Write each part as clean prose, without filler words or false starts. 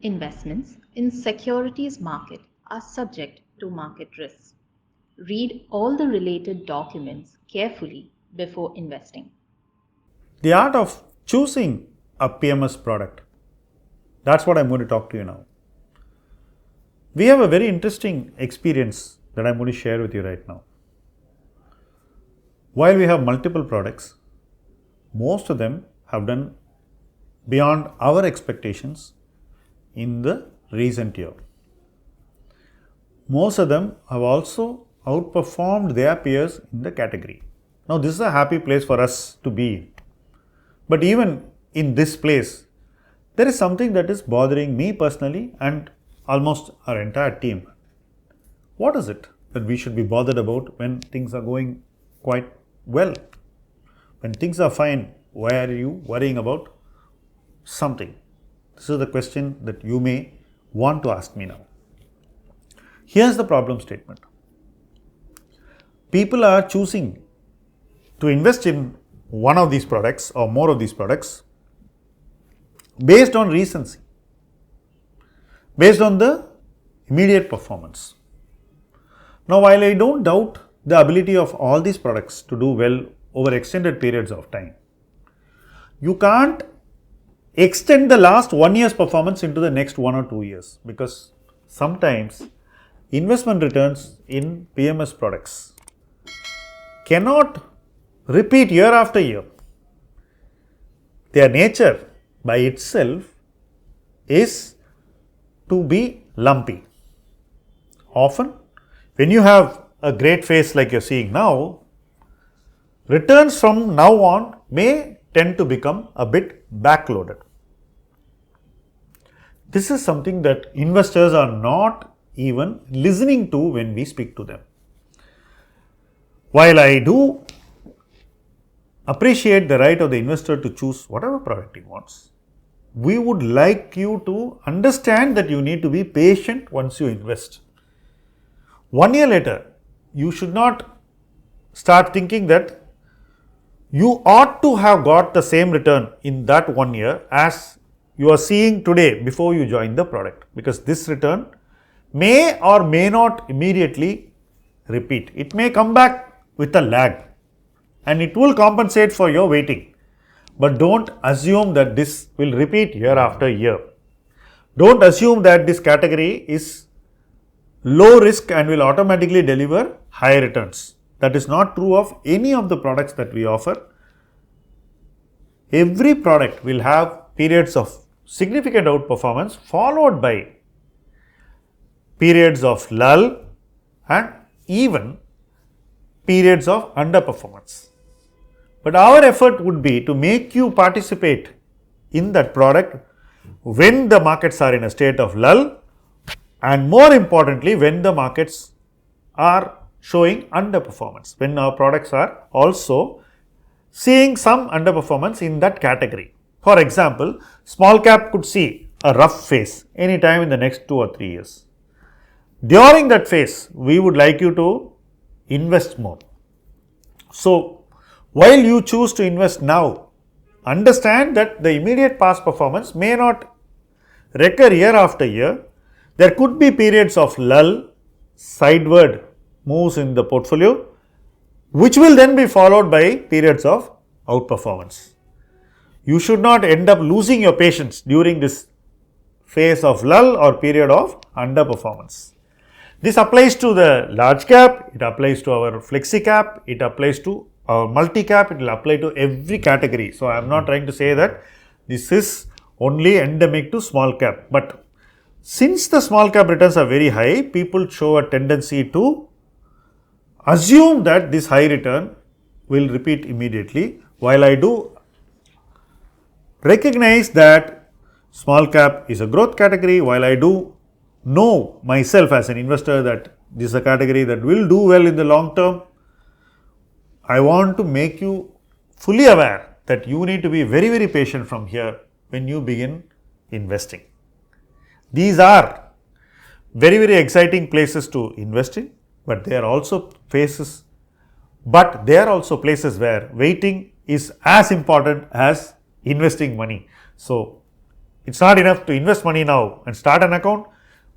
Investments in securities market are subject to market risks. Read all the related documents carefully before investing. The art of choosing a PMS product. That's what I'm going to talk to you now. We have a very interesting experience that I'm going to share with you right now. While we have multiple products, most of them have done beyond our expectations in the recent year. Most of them have also outperformed their peers in the category. Now, this is a happy place for us to be in. But even in this place, there is something that is bothering me personally and almost our entire team. What is it that we should be bothered about when things are going quite well? When things are fine, why are you worrying about something? This is the question that you may want to ask me now. Here's the problem statement. People are choosing to invest in one of these products or more of these products based on recency, based on the immediate performance. Now, while I don't doubt the ability of all these products to do well over extended periods of time, you can't extend the last 1 year's performance into the next 1 or 2 years, because sometimes investment returns in PMS products cannot repeat year after year. Their nature by itself is to be lumpy. Often, when you have a great phase like you're seeing now, returns from now on may tend to become a bit backloaded. This is something that investors are not even listening to when we speak to them. While I do appreciate the right of the investor to choose whatever product he wants, we would like you to understand that you need to be patient once you invest. 1 year later, you should not start thinking that you ought to have got the same return in that 1 year as you are seeing today before you join the product, because this return may or may not immediately repeat. It may come back with a lag and it will compensate for your waiting. But don't assume that this will repeat year after year. Don't assume that this category is low risk and will automatically deliver high returns. That is not true of any of the products that we offer. Every product will have periods of significant outperformance followed by periods of lull and even periods of underperformance. But our effort would be to make you participate in that product when the markets are in a state of lull, and more importantly when the markets are showing underperformance, when our products are also seeing some underperformance in that category. For example, small cap could see a rough phase anytime in the next 2 or 3 years. During that phase, we would like you to invest more. So, while you choose to invest now, understand that the immediate past performance may not recur year after year. There could be periods of lull, sideward moves in the portfolio, which will then be followed by periods of outperformance. You should not end up losing your patience during this phase of lull or period of underperformance. This applies to the large cap, it applies to our flexi cap, it applies to our multi cap, it will apply to every category. So, I am not trying to say that this is only endemic to small cap, but since the small cap returns are very high, people show a tendency to assume that this high return will repeat immediately, while I do recognize that small cap is a growth category, while I do know myself as an investor that this is a category that will do well in the long term. I want to make you fully aware that you need to be very, very patient from here when you begin investing. These are very, very exciting places to invest in, but they are also places where waiting is as important as investing money. So, It's not enough to invest money now and start an account.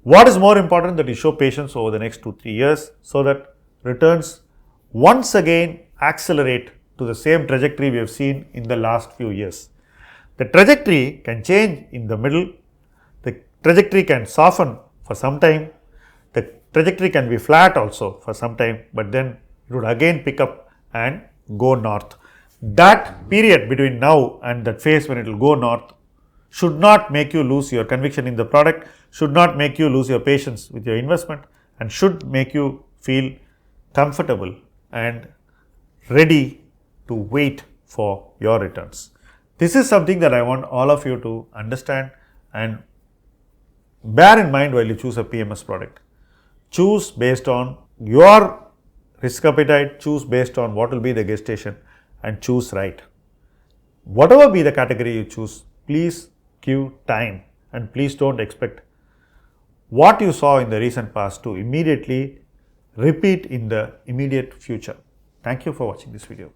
What is more important, that you show patience over the next 2-3 years so that returns once again accelerate to the same trajectory we have seen in the last few years. The trajectory can change in the middle, the trajectory can soften for some time, the trajectory can be flat also for some time, but then it would again pick up and go north. That period between now and that phase when it will go north should not make you lose your conviction in the product, should not make you lose your patience with your investment, and should make you feel comfortable and ready to wait for your returns. This is something that I want all of you to understand and bear in mind while you choose a PMS product. Choose based on your risk appetite, choose based on what will be the gestation, and choose right. Whatever be the category you choose, please give time and please don't expect what you saw in the recent past to immediately repeat in the immediate future. Thank you for watching this video.